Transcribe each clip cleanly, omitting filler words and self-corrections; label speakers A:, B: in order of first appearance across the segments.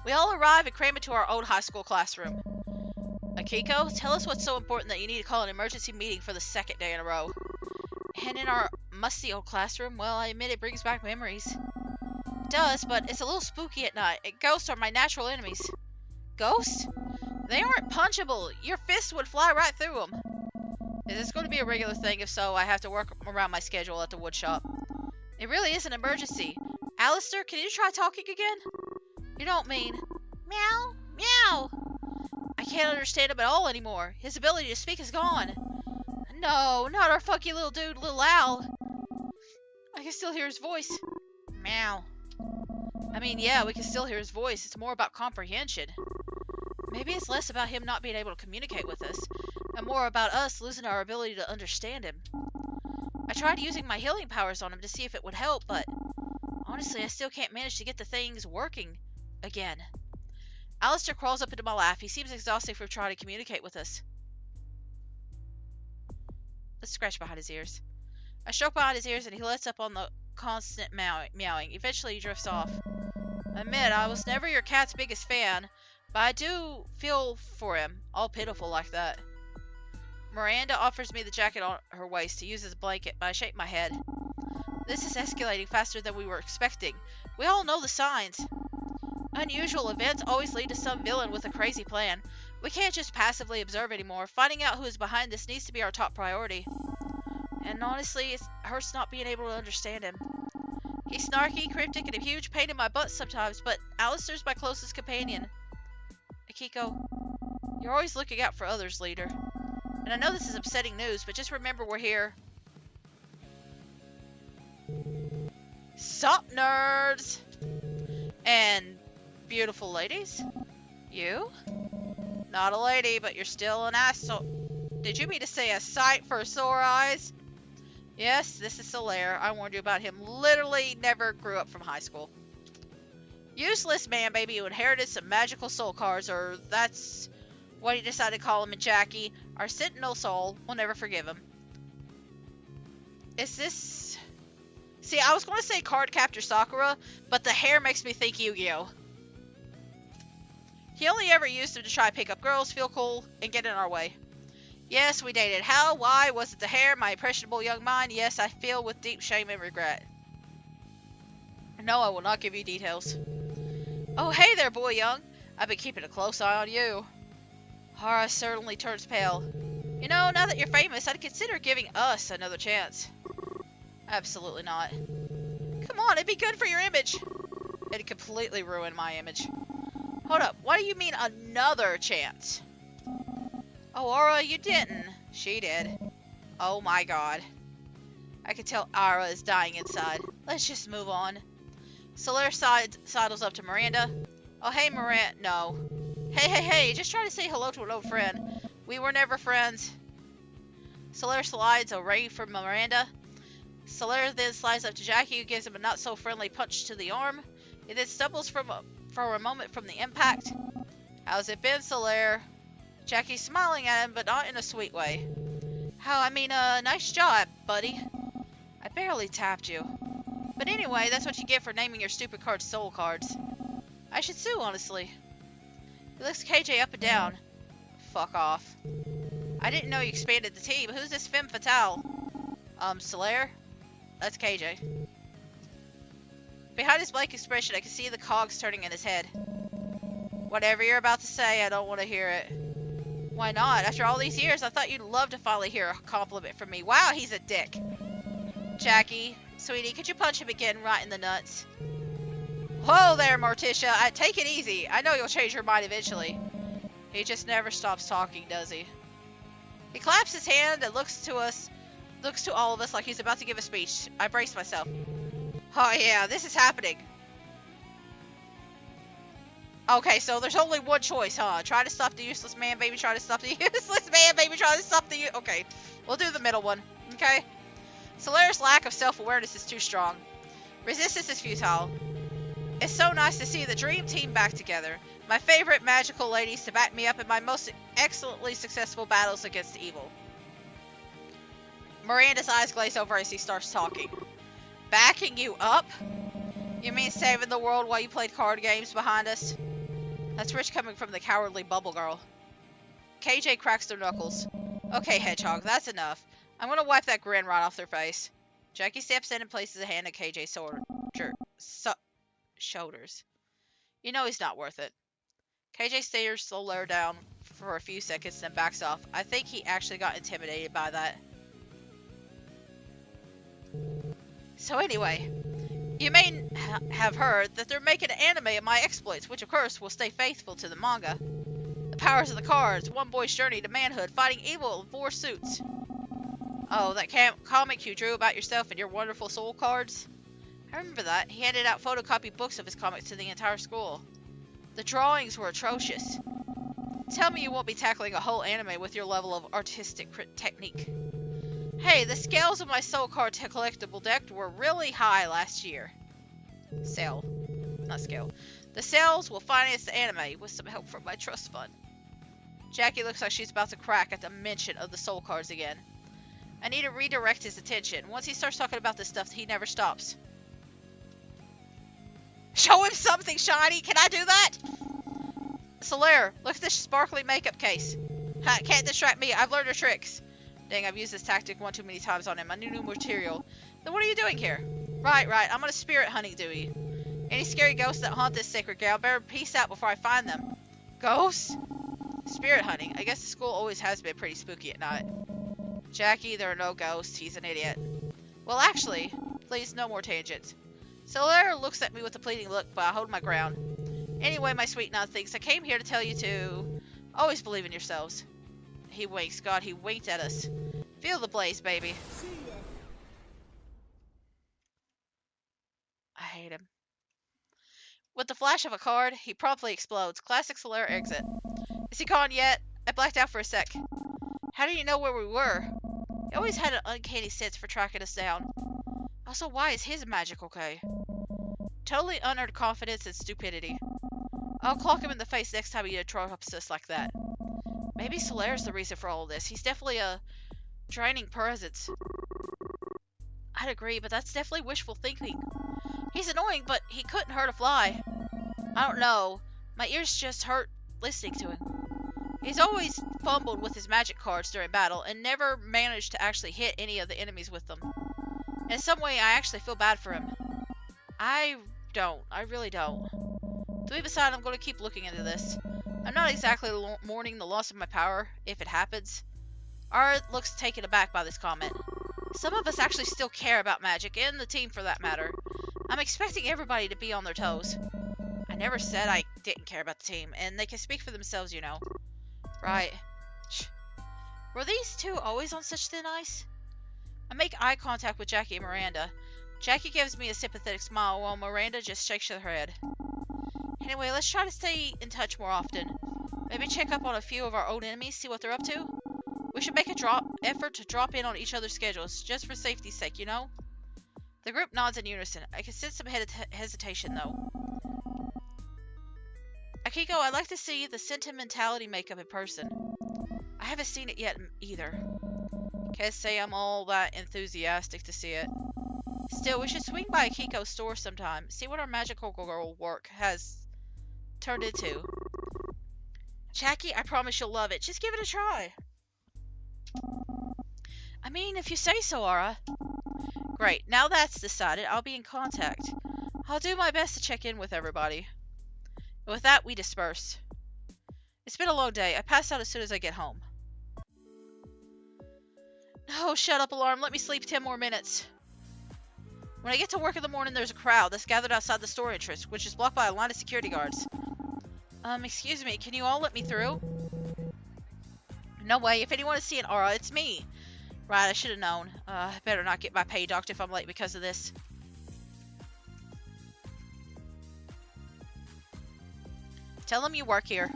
A: We all arrive and cram into our old high school classroom. Akiko, tell us what's so important that you need to call an emergency meeting for the second day in a row. And in our musty old classroom, well, I admit it brings back memories. It does, but it's a little spooky at night. Ghosts are my natural enemies. Ghosts? They aren't punchable. Your fists would fly right through them. Is this going to be a regular thing? If so, I have to work around my schedule at the wood shop. It really is an emergency. Alistair, can you try talking again? You don't mean... Meow? Meow! I can't understand him at all anymore. His ability to speak is gone. No, not our funky little dude, Little Al. I can still hear his voice. Meow. I mean, yeah, we can still hear his voice. It's more about comprehension. Maybe it's less about him not being able to communicate with us, and more about us losing our ability to understand him. I tried using my healing powers on him to see if it would help, but honestly, I still can't manage to get the things working again. Alistair crawls up into my lap. He seems exhausted from trying to communicate with us. Let's scratch behind his ears. I stroke behind his ears and he lets up on the constant meowing. Eventually he drifts off. I admit, I was never your cat's biggest fan, but I do feel for him, all pitiful like that. Miranda offers me the jacket on her waist to use as a blanket, but I shake my head. This is escalating faster than we were expecting. We all know the signs. Unusual events always lead to some villain with a crazy plan. We can't just passively observe anymore. Finding out who is behind this needs to be our top priority. And honestly, it hurts not being able to understand him. He's snarky, cryptic, and a huge pain in my butt sometimes, but Alistair's my closest companion. Akiko, you're always looking out for others, leader. And I know this is upsetting news, but just remember we're here. Sup, nerds? And beautiful ladies? You? Not a lady, but you're still an asshole. Did you mean to say a sight for sore eyes? Yes, this is Solaire. I warned you about him. Literally never grew up from high school. Useless man, baby, who inherited some magical soul cards, or that's what he decided to call him in Jackie. Our sentinel soul will never forgive him. Is this... See, I was going to say Card Captor Sakura, but the hair makes me think Yu-Gi-Oh! He only ever used him to try to pick up girls, feel cool, and get in our way. Yes, we dated. How? Why? Was it the hair? My impressionable young mind? Yes, I feel with deep shame and regret. No, I will not give you details. Oh, hey there, boy young. I've been keeping a close eye on you. Hara certainly turns pale. You know, now that you're famous, I'd consider giving us another chance. Absolutely not. Come on, it'd be good for your image. It'd completely ruin my image. Hold up, what do you mean another chance? Oh, Aura, you didn't. She did. Oh my god. I can tell Aura is dying inside. Let's just move on. Solaire sidles up to Miranda. Oh, hey, Miranda. No. Hey, just trying to say hello to an old friend. We were never friends. Solaire slides away from Miranda. Solaire then slides up to Jackie, who gives him a not-so-friendly punch to the arm. He then stumbles for a moment from the impact. How's it been, Solaire? Jackie's smiling at him, but not in a sweet way. Nice job, buddy. I barely tapped you. But anyway, that's what you get for naming your stupid cards soul cards. I should sue, honestly. He looks KJ up and down. Fuck off. I didn't know you expanded the team. Who's this femme fatale? Solaire? That's KJ. Behind his blank expression, I can see the cogs turning in his head. Whatever you're about to say, I don't want to hear it. Why not? After all these years, I thought you'd love to finally hear a compliment from me. Wow, he's a dick. Jackie, sweetie, could you punch him again right in the nuts? Whoa there, Morticia. Take it easy. I know you'll change your mind eventually. He just never stops talking, does he? He claps his hand and looks to all of us like he's about to give a speech. I brace myself. Oh yeah, this is happening. Okay, so there's only one choice, huh? Try to stop the useless man, baby. Try to stop the useless man, baby. Try to stop the... Okay, we'll do the middle one, okay? Solaire's lack of self-awareness is too strong. Resistance is futile. It's so nice to see the dream team back together. My favorite magical ladies to back me up in my most excellently successful battles against evil. Miranda's eyes glaze over as he starts talking. Backing you up? You mean saving the world while you played card games behind us? That's rich coming from the cowardly bubble girl. KJ cracks their knuckles. Okay, Hedgehog, that's enough. I'm gonna wipe that grin right off their face. Jackie steps in and places a hand on KJ's shoulders. You know he's not worth it. KJ stares Solaire down for a few seconds, then backs off. I think he actually got intimidated by that. So anyway, you may have heard that they're making an anime of my exploits, which of course will stay faithful to the manga. The powers of the cards, one boy's journey to manhood, fighting evil in 4 suits. Oh, that comic you drew about yourself and your wonderful soul cards? I remember that. He handed out photocopied books of his comics to the entire school. The drawings were atrocious. Tell me you won't be tackling a whole anime with your level of artistic technique. Hey, the scales of my soul card collectible deck were really high last year. Sale. Not scale. The sales will finance the anime with some help from my trust fund. Jackie looks like she's about to crack at the mention of the soul cards again. I need to redirect his attention. Once he starts talking about this stuff, he never stops. Show him something shiny! Can I do that? Solaire, look at this sparkly makeup case. Ha, can't distract me. I've learned her tricks. Dang, I've used this tactic one too many times on him. I need new material. Then what are you doing here? Right. I'm on a spirit hunting duty. Any scary ghosts that haunt this sacred ground better peace out before I find them. Ghosts? Spirit hunting. I guess the school always has been pretty spooky at night. Jackie, there are no ghosts. He's an idiot. Well, actually, please, no more tangents. Solaire looks at me with a pleading look, but I hold my ground. Anyway, my sweet nothings, I came here to tell you to always believe in yourselves. He winks. God, he winked at us. Feel the blaze, baby. I hate him. With the flash of a card, he promptly explodes. Classic Solaire exit. Is he gone yet? I blacked out for a sec. How do you know where we were? He always had an uncanny sense for tracking us down. Also, why is his magic okay? Totally unearned confidence and stupidity. I'll clock him in the face next time he interrupts us like that. Maybe Solaire's the reason for all this. He's definitely a draining presence. I'd agree, but that's definitely wishful thinking. He's annoying, but he couldn't hurt a fly. I don't know. My ears just hurt listening to him. He's always fumbled with his magic cards during battle and never managed to actually hit any of the enemies with them. In some way, I actually feel bad for him. I don't. I really don't. To be beside, I'm going to keep looking into this. I'm not exactly mourning the loss of my power, if it happens. Ara looks taken aback by this comment. Some of us actually still care about magic, and the team for that matter. I'm expecting everybody to be on their toes. I never said I didn't care about the team, and they can speak for themselves, you know. Right. Were these two always on such thin ice? I make eye contact with Jackie and Miranda. Jackie gives me a sympathetic smile, while Miranda just shakes her head. Anyway, let's try to stay in touch more often. Maybe check up on a few of our old enemies, see what they're up to. We should make a effort to drop in on each other's schedules, just for safety's sake, you know? The group nods in unison. I can sense some hesitation, though. Akiko, I'd like to see the sentimentality makeup in person. I haven't seen it yet, either. Can't say I'm all that enthusiastic to see it. Still, we should swing by Akiko's store sometime, see what our magical girl work has turned into. Jackie, I promise you'll love it. Just give it a try. I mean, if you say so, Ara. Great. Now that's decided, I'll be in contact. I'll do my best to check in with everybody. And with that, we disperse. It's been a long day. I pass out as soon as I get home. No, shut up, alarm. Let me sleep 10 more minutes. When I get to work in the morning, there's a crowd that's gathered outside the store entrance, which is blocked by a line of security guards. Excuse me, can you all let me through? No way. If anyone is seeing Ara, it's me. Right, I should have known. I better not get my pay docked if I'm late because of this. Tell them you work here.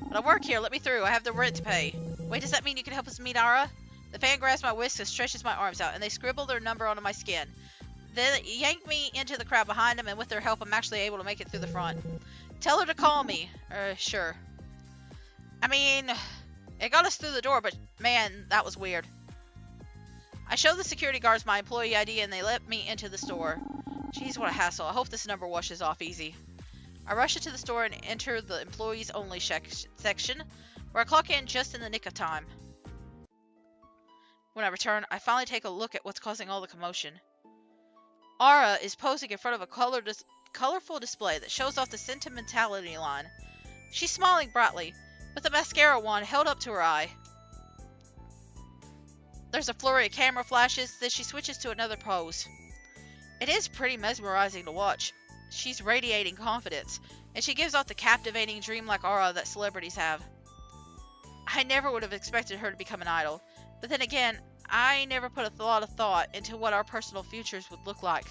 A: But I work here, let me through. I have the rent to pay. Wait, does that mean you can help us meet Ara? The fan grabs my wrist and stretches my arms out, and they scribble their number onto my skin. Then yank me into the crowd behind them, and with their help, I'm actually able to make it through the front. Tell her to call me. Sure. I mean, it got us through the door, but man, that was weird. I show the security guards my employee ID, and they let me into the store. Jeez, what a hassle. I hope this number washes off easy. I rush into the store and enter the employees only section, where I clock in just in the nick of time. When I return, I finally take a look at what's causing all the commotion. Ara is posing in front of a colorful display that shows off the sentimentality line. She's smiling brightly, with a mascara wand held up to her eye. There's a flurry of camera flashes, then she switches to another pose. It is pretty mesmerizing to watch. She's radiating confidence, and she gives off the captivating dreamlike aura that celebrities have. I never would have expected her to become an idol, but then again, I never put a lot of thought into what our personal futures would look like.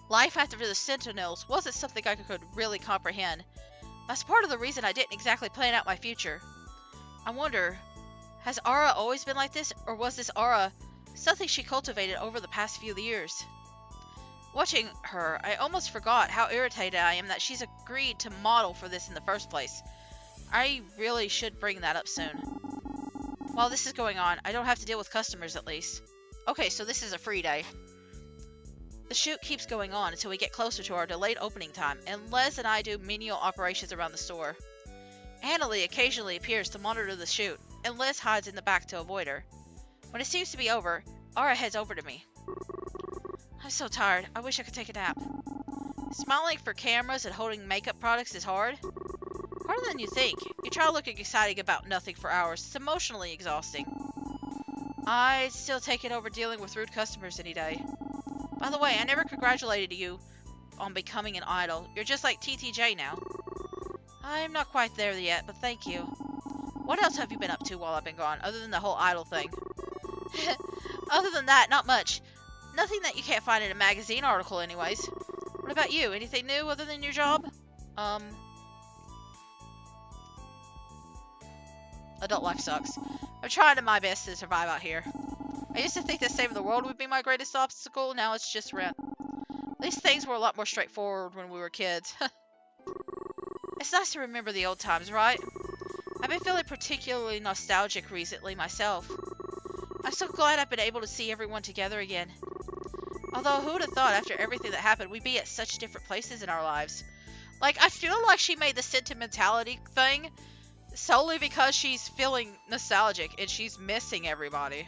A: Life after the Sentinels wasn't something I could really comprehend. That's part of the reason I didn't exactly plan out my future. I wonder, has Ara always been like this, or was this Ara something she cultivated over the past few years? Watching her, I almost forgot how irritated I am that she's agreed to model for this in the first place. I really should bring that up soon. While this is going on, I don't have to deal with customers at least. Okay, so this is a free day. The shoot keeps going on until we get closer to our delayed opening time, and Les and I do menial operations around the store. Annalie occasionally appears to monitor the shoot, and Les hides in the back to avoid her. When it seems to be over, Ara heads over to me. I'm so tired, I wish I could take a nap. Smiling for cameras and holding makeup products is hard. Harder than you think. You try looking exciting about nothing for hours. It's emotionally exhausting. I'd still take it over dealing with rude customers any day. By the way, I never congratulated you on becoming an idol. You're just like TTJ now. I'm not quite there yet, but thank you. What else have you been up to while I've been gone, other than the whole idol thing? Other than that, not much. Nothing that you can't find in a magazine article anyways. What about you? Anything new other than your job? Adult life sucks. I'm trying my best to survive out here. I used to think that saving the world would be my greatest obstacle, now it's just rent. These things were a lot more straightforward when we were kids. It's nice to remember the old times, right? I've been feeling particularly nostalgic recently myself. I'm so glad I've been able to see everyone together again. Although, who would have thought after everything that happened, we'd be at such different places in our lives. Like, I feel like she made the sentimentality thing solely because she's feeling nostalgic and she's missing everybody.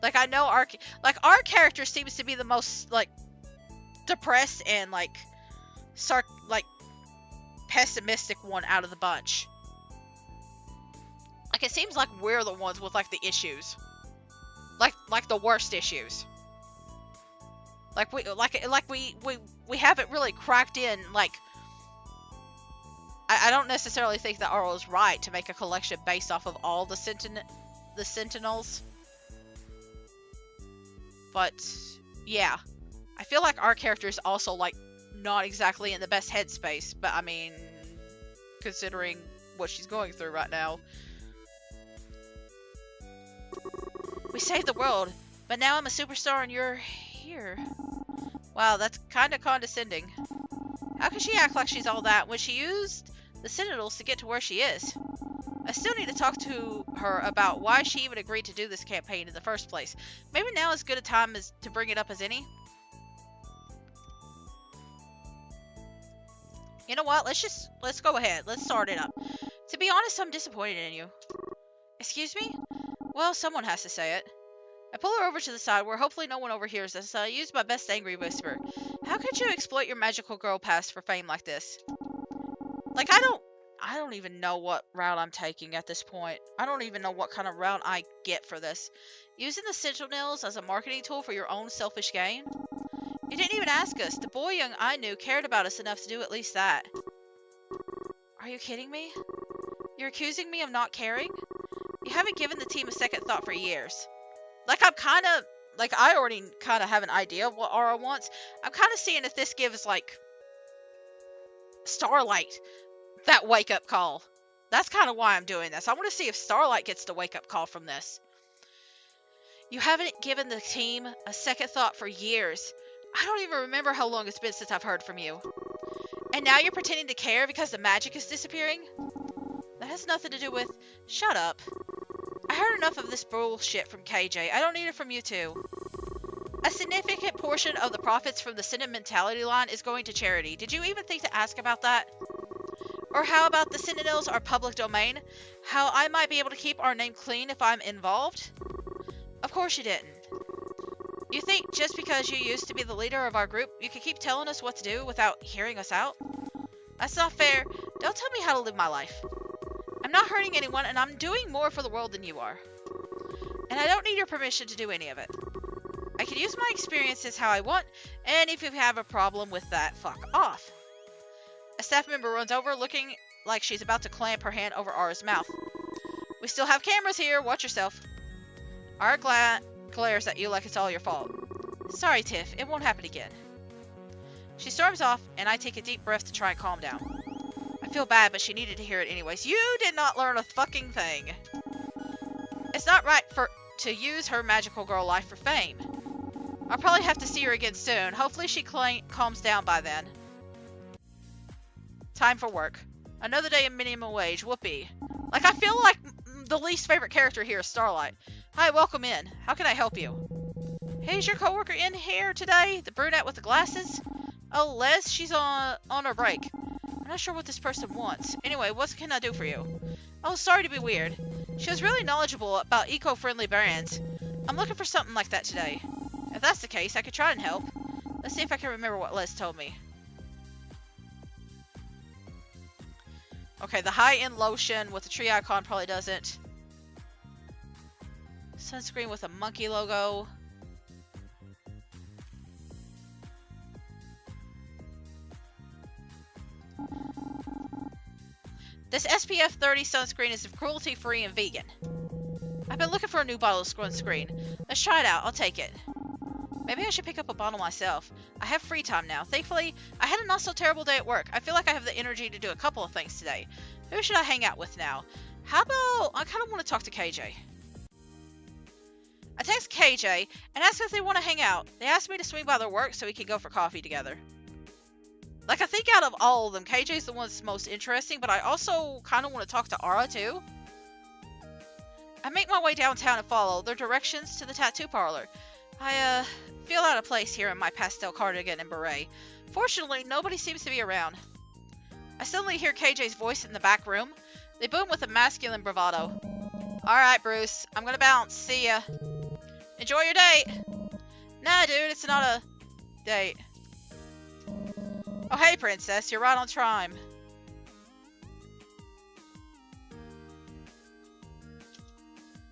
A: Like, I know our character seems to be the most, like, depressed and, like, pessimistic one out of the bunch. Like, it seems like we're the ones with, like, the issues. Like the worst issues. Like, we haven't really cracked in, like, I don't necessarily think that Arl is right to make a collection based off of all the Sentinels. But, yeah. I feel like our character is also, like, not exactly in the best headspace. But, I mean, considering what she's going through right now. We saved the world, but now I'm a superstar and you're here. Wow, that's kind of condescending. How can she act like she's all that when she used the Sentinels to get to where she is? I still need to talk to her about why she even agreed to do this campaign in the first place. Maybe now is as good a time as to bring it up as any. You know what? Let's go ahead. Let's start it up. To be honest, I'm disappointed in you. Excuse me? Well, someone has to say it. I pull her over to the side where hopefully no one overhears us, and I use my best angry whisper. How could you exploit your magical girl past for fame like this? Like, I don't even know what route I'm taking at this point. I don't even know what kind of route I get for this. Using the Sentinels as a marketing tool for your own selfish gain? You didn't even ask us. The boy young I knew cared about us enough to do at least that. Are you kidding me? You're accusing me of not caring? You haven't given the team a second thought for years. Like, I already kind of have an idea of what Ara wants. I'm kind of seeing if this gives, like, Starlight that wake-up call. That's kind of why I'm doing this. I want to see if Starlight gets the wake-up call from this. You haven't given the team a second thought for years. I don't even remember how long it's been since I've heard from you. And now you're pretending to care because the magic is disappearing? That has nothing to do with... Shut up. I heard enough of this bullshit from KJ. I don't need it from you too. A significant portion of the profits from the Sentimentality line is going to charity. Did you even think to ask about that? Or how about the Sentinels are public domain? How I might be able to keep our name clean if I'm involved? Of course you didn't. You think just because you used to be the leader of our group, you can keep telling us what to do without hearing us out? That's not fair. Don't tell me how to live my life. I'm not hurting anyone, and I'm doing more for the world than you are. And I don't need your permission to do any of it. I can use my experiences how I want, and if you have a problem with that, fuck off. A staff member runs over, looking like she's about to clamp her hand over Ara's mouth. We still have cameras here, watch yourself. Ara glares at you like it's all your fault. Sorry, Tiff, it won't happen again. She storms off, and I take a deep breath to try and calm down. I feel bad, but she needed to hear it anyways. You did not learn a fucking thing. It's not right to use her magical girl life for fame. I'll probably have to see her again soon. Hopefully she calms down by then. Time for work. Another day of minimum wage. Whoopee. Like, I feel like the least favorite character here is Starlight. Hi, welcome in. How can I help you? Hey, is your coworker in here today? The brunette with the glasses? Oh, Les, she's on her break. I'm not sure what this person wants. Anyway, what can I do for you? Oh, sorry to be weird. She was really knowledgeable about eco-friendly brands. I'm looking for something like that today. If that's the case, I could try and help. Let's see if I can remember what Les told me. Okay, the high-end lotion with the tree icon probably doesn't. Sunscreen with a monkey logo. This SPF 30 sunscreen is cruelty-free and vegan. I've been looking for a new bottle of sunscreen. Let's try it out. I'll take it. Maybe I should pick up a bottle myself. I have free time now. Thankfully, I had a not-so-terrible day at work. I feel like I have the energy to do a couple of things today. Who should I hang out with now? How about... I kind of want to talk to KJ. I text KJ and ask if they want to hang out. They asked me to swing by their work so we could go for coffee together. Like, I think out of all of them, KJ's the one that's most interesting, but I also kind of want to talk to Ara, too. I make my way downtown and follow their directions to the tattoo parlor. I, feel out of place here in my pastel cardigan and beret. Fortunately, nobody seems to be around. I suddenly hear KJ's voice in the back room. They boom with a masculine bravado. Alright, Bruce. I'm gonna bounce. See ya. Enjoy your date. Nah, dude, it's not a date. Oh, hey, princess. You're right on time.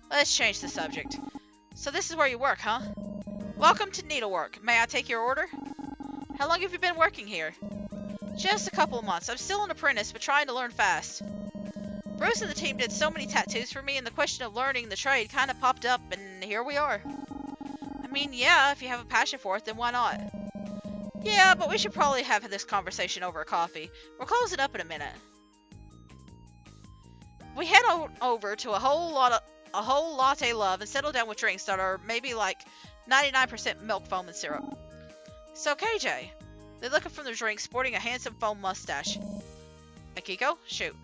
A: Let's change the subject. So this is where you work, huh? Welcome to Needlework. May I take your order? How long have you been working here? Just a couple of months. I'm still an apprentice, but trying to learn fast. Bruce and the team did so many tattoos for me, and the question of learning the trade kind of popped up, and here we are. I mean, yeah, if you have a passion for it, then why not? Yeah, but we should probably have this conversation over a coffee. We're closing up in a minute. We head over to a whole latte love and settle down with drinks that are maybe like 99% milk foam and syrup. So KJ, they look up from their drink sporting a handsome foam mustache. Akiko, shoot.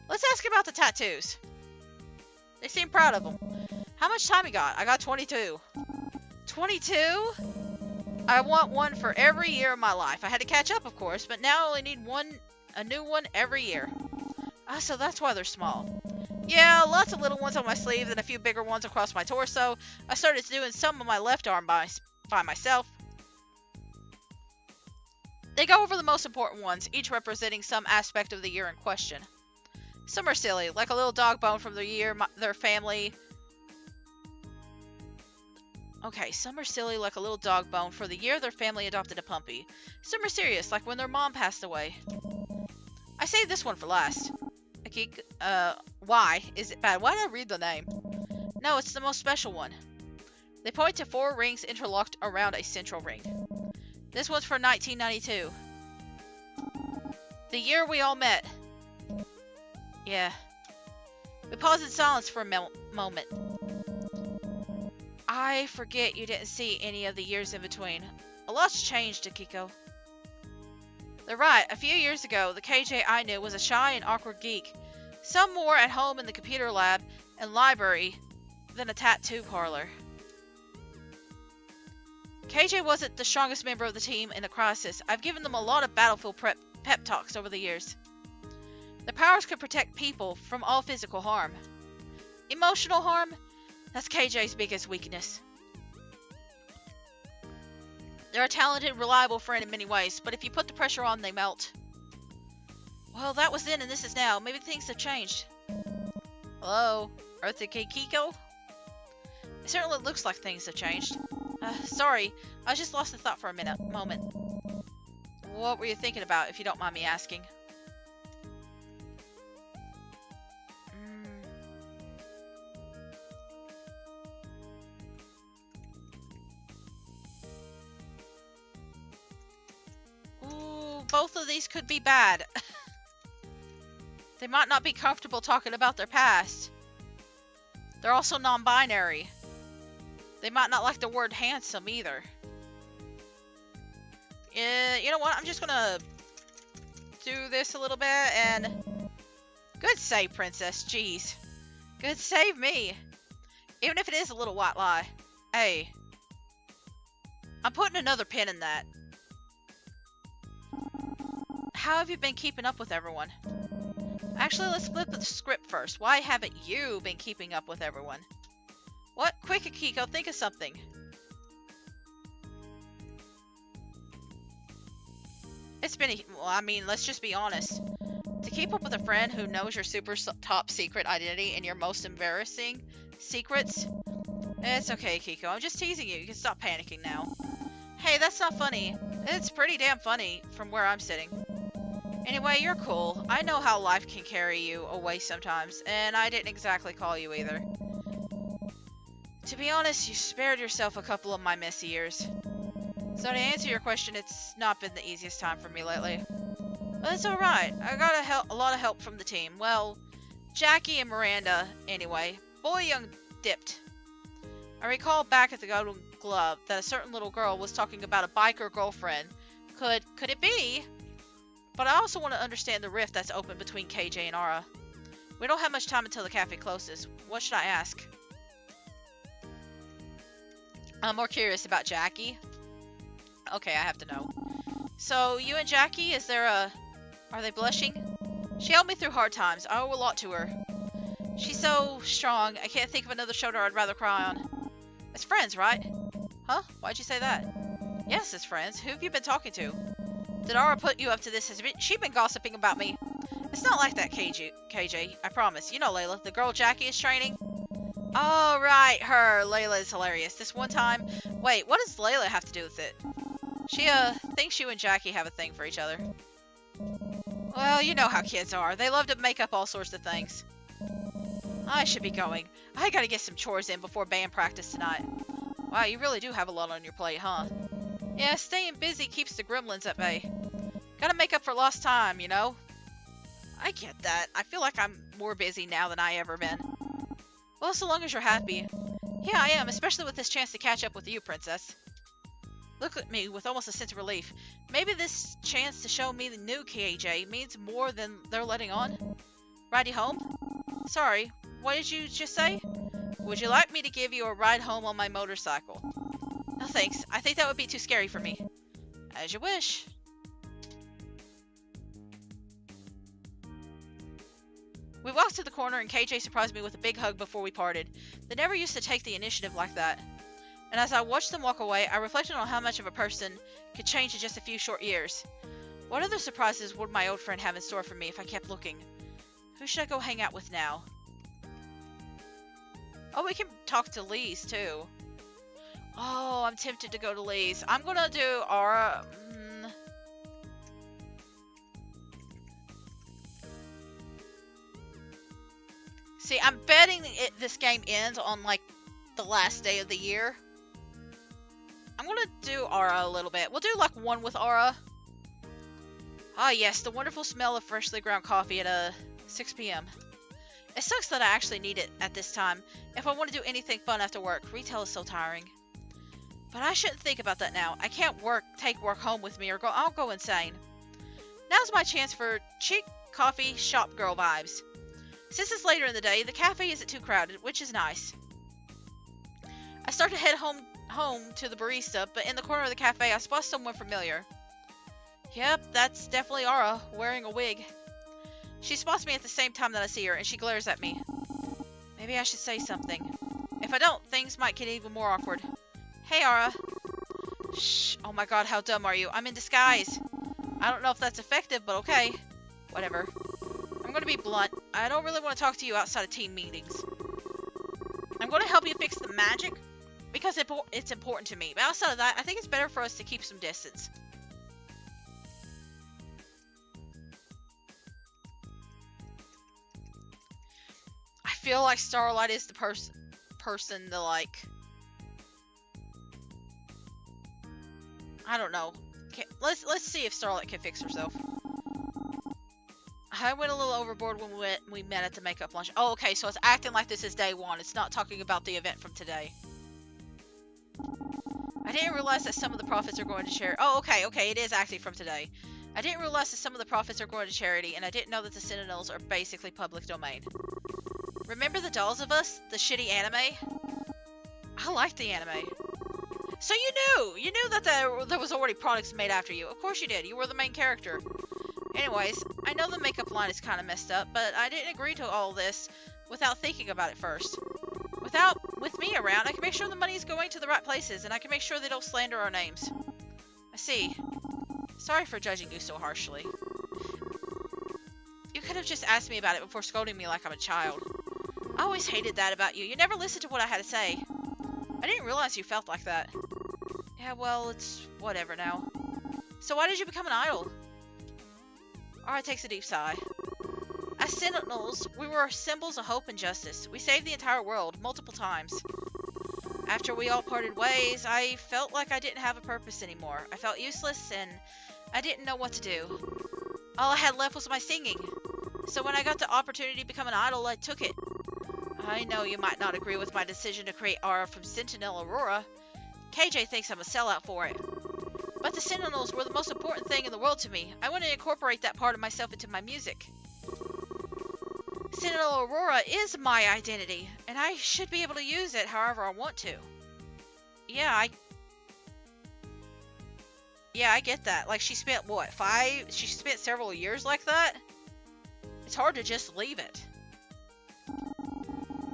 A: Let's ask about the tattoos. They seem proud of them. How much time you got? I got 22. 22? I want one for every year of my life. I had to catch up, of course, but now I only need a new one every year. Ah, so that's why they're small. Yeah, lots of little ones on my sleeve and a few bigger ones across my torso. I started doing some on my left arm by myself. They go over the most important ones, each representing some aspect of the year in question. Some are silly, like a little dog bone from the year their family... Okay, some are silly, like a little dog bone for the year their family adopted a puppy. Some are serious, like when their mom passed away. I saved this one for last. Why? Is it bad? Why did I read the name? No, it's the most special one. They point to 4 rings interlocked around a central ring. This one's for 1992. The year we all met. Yeah. We paused in silence for a moment. I forget you didn't see any of the years in between. A lot's changed, Akiko. They're right. A few years ago, the KJ I knew was a shy and awkward geek. Some more at home in the computer lab and library than a tattoo parlor. KJ wasn't the strongest member of the team in the crisis. I've given them a lot of battlefield pep talks over the years. The powers could protect people from all physical harm. Emotional harm? That's KJ's biggest weakness. They're a talented, reliable friend in many ways, but if you put the pressure on, they melt. Well, that was then and this is now. Maybe things have changed. Hello? Eartha Kiko? It certainly looks like things have changed. Sorry, I just lost the thought for a moment. What were you thinking about, if you don't mind me asking? Ooh, both of these could be bad. They might not be comfortable talking about their past. They're also non-binary. They might not like the word handsome either. You know what? I'm just gonna do this a little bit and... Good save, Princess. Jeez. Good save me. Even if it is a little white lie. Hey. I'm putting another pin in that. How have you been keeping up with everyone? Actually, let's flip the script first. Why haven't you been keeping up with everyone? What? Quick, Akiko, think of something. It's been well, I mean, let's just be honest. To keep up with a friend who knows your super top secret identity and your most embarrassing secrets? It's okay, Akiko. I'm just teasing you. You can stop panicking now. Hey, that's not funny. It's pretty damn funny from where I'm sitting. Anyway, you're cool. I know how life can carry you away sometimes, and I didn't exactly call you either. To be honest, you spared yourself a couple of my messy years. So to answer your question, it's not been the easiest time for me lately. But it's alright. I got a lot of help from the team. Well, Jackie and Miranda, anyway. Boy Young dipped. I recall back at the Golden Glove that a certain little girl was talking about a biker girlfriend. Could it be? But I also want to understand the rift that's open between KJ and Aura. We don't have much time until the cafe closes. What should I ask? I'm more curious about Jackie. Okay, I have to know. So, you and Jackie, are they blushing? She helped me through hard times. I owe a lot to her. She's so strong, I can't think of another shoulder I'd rather cry on. It's friends, right? Huh? Why'd you say that? Yes, it's friends. Who have you been talking to? Did Aura put you up to this? Has she been gossiping about me? It's not like that, KJ. I promise. You know Layla, the girl Jackie is training? Oh, right, her. Layla is hilarious. This one time... Wait, what does Layla have to do with it? She, thinks you and Jackie have a thing for each other. Well, you know how kids are. They love to make up all sorts of things. I should be going. I gotta get some chores in before band practice tonight. Wow, you really do have a lot on your plate, huh? Yeah, staying busy keeps the gremlins at bay. Gotta make up for lost time, you know? I get that. I feel like I'm more busy now than I ever been. Well, so long as you're happy. Yeah, I am, especially with this chance to catch up with you, Princess. Look at me with almost a sense of relief. Maybe this chance to show me the new KJ means more than they're letting on. Ride you home? Sorry, what did you just say? Would you like me to give you a ride home on my motorcycle? No thanks, I think that would be too scary for me. As you wish. We walked to the corner and KJ surprised me with a big hug before we parted. They never used to take the initiative like that. And as I watched them walk away, I reflected on how much of a person could change in just a few short years. What other surprises would my old friend have in store for me if I kept looking? Who should I go hang out with now? Oh, we can talk to Lise, too. Oh, I'm tempted to go to Lise. I'm gonna do Aura. See, I'm betting this game ends on, like, the last day of the year. I'm gonna do Aura a little bit. We'll do, like, one with Aura. Ah, yes, the wonderful smell of freshly ground coffee at 6 p.m. It sucks that I actually need it at this time. If I want to do anything fun after work, retail is so tiring. But I shouldn't think about that now. I can't take work home with me or I'll go insane. Now's my chance for chic coffee shop girl vibes. Since it's later in the day, the cafe isn't too crowded, which is nice. I start to head home home to the barista, but in the corner of the cafe I spot someone familiar. Yep, that's definitely Aura, wearing a wig. She spots me at the same time that I see her, and she glares at me. Maybe I should say something. If I don't, things might get even more awkward. Hey, Aura. Shh. Oh my god, how dumb are you? I'm in disguise. I don't know if that's effective, but okay. Whatever. I'm gonna be blunt. I don't really want to talk to you outside of team meetings. I'm gonna help you fix the magic because it's important to me. But outside of that, I think it's better for us to keep some distance. I feel like Starlight is the person to, like... I don't know. Let's see if Starlight can fix herself. I went a little overboard when we met at the makeup lunch. Oh, okay, so it's acting like this is day one. It's not talking about the event from today. I didn't realize that some of the profits are going to charity. Oh, okay, it is actually from today. I didn't realize that some of the profits are going to charity, and I didn't know that the Sentinels are basically public domain. Remember the Dolls of Us? The shitty anime? I like the anime. So you knew that there was already products made after you. Of course you did. You were the main character. Anyways, I know the makeup line is kind of messed up, but I didn't agree to all this without thinking about it first. With me around, I can make sure the money is going to the right places, and I can make sure they don't slander our names. I see. Sorry for judging you so harshly. You could have just asked me about it before scolding me like I'm a child. I always hated that about you. You never listened to what I had to say. I didn't realize you felt like that. Yeah, well, it's whatever now. So why did you become an idol? Aura takes a deep sigh. As Sentinels, we were symbols of hope and justice. We saved the entire world, multiple times. After we all parted ways, I felt like I didn't have a purpose anymore. I felt useless, and I didn't know what to do. All I had left was my singing. So when I got the opportunity to become an idol, I took it. I know you might not agree with my decision to create Aura from Sentinel Aurora. KJ thinks I'm a sellout for it. But the Sentinels were the most important thing in the world to me. I want to incorporate that part of myself into my music. Sentinel Aurora is my identity, and I should be able to use it however I want to. Yeah, I get that. Like, she spent, what, she spent several years like that? It's hard to just leave it.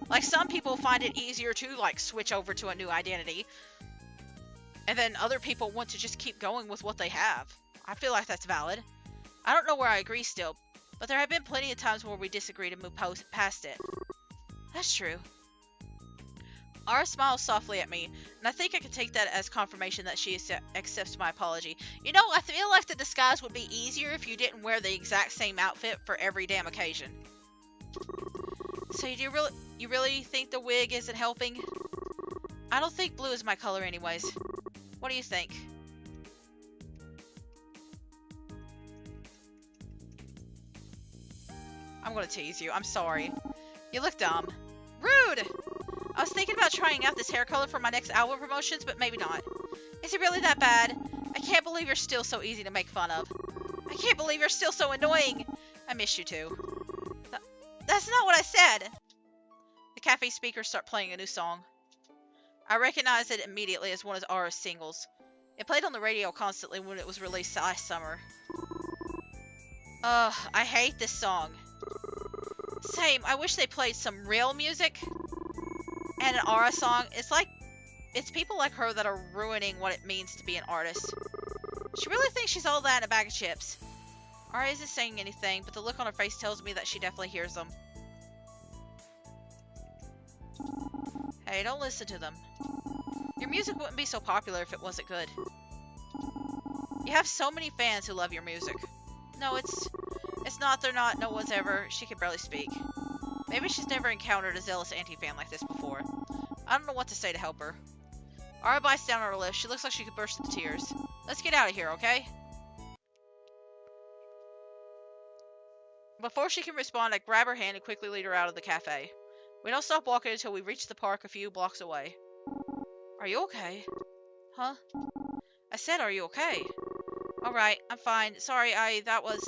A: Like, some people find it easier to, like, switch over to a new identity. And then other people want to just keep going with what they have. I feel like that's valid. I don't know where I agree still, but there have been plenty of times where we disagree to move past it. That's true. Aura smiles softly at me, and I think I can take that as confirmation that she accepts my apology. You know, I feel like the disguise would be easier if you didn't wear the exact same outfit for every damn occasion. So you really think the wig isn't helping? I don't think blue is my color anyways. What do you think? I'm gonna tease you. I'm sorry. You look dumb. Rude! I was thinking about trying out this hair color for my next album promotions, but maybe not. Is it really that bad? I can't believe you're still so easy to make fun of. I can't believe you're still so annoying. I miss you too. That's not what I said! The cafe speakers start playing a new song. I recognized it immediately as one of Aura's singles. It played on the radio constantly when it was released last summer. Ugh, I hate this song. Same, I wish they played some real music. And an Aura song. It's people like her that are ruining what it means to be an artist. She really thinks she's all that in a bag of chips. Aura isn't saying anything, but the look on her face tells me that she definitely hears them. Hey, don't listen to them. Your music wouldn't be so popular if it wasn't good. You have so many fans who love your music. No, it's not they're not, no one's ever, she can barely speak. Maybe she's never encountered a zealous anti-fan like this before. I don't know what to say to help her. Aura bites down on her lips. She looks like she could burst into tears. Let's get out of here, okay? Before she can respond, I grab her hand and quickly lead her out of the cafe. We don't stop walking until we reach the park a few blocks away. Are you okay? Huh? I said, are you okay? Alright, I'm fine. Sorry, that was...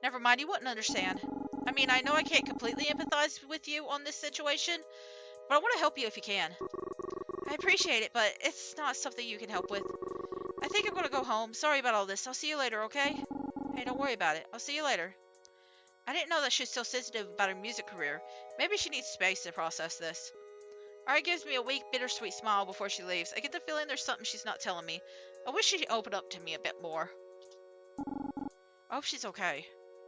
A: Never mind, you wouldn't understand. I mean, I know I can't completely empathize with you on this situation, but I want to help you if you can. I I appreciate it, but it's not something you can help with. I think I'm gonna go home. Sorry about all this. I'll see you later, okay? Hey, don't worry about it. I'll see you later. I didn't know that she's so sensitive about her music career. Maybe she needs space to process this. Ari gives me a weak, bittersweet smile before she leaves. I get the feeling there's something she's not telling me. I wish she'd open up to me a bit more. I hope she's okay.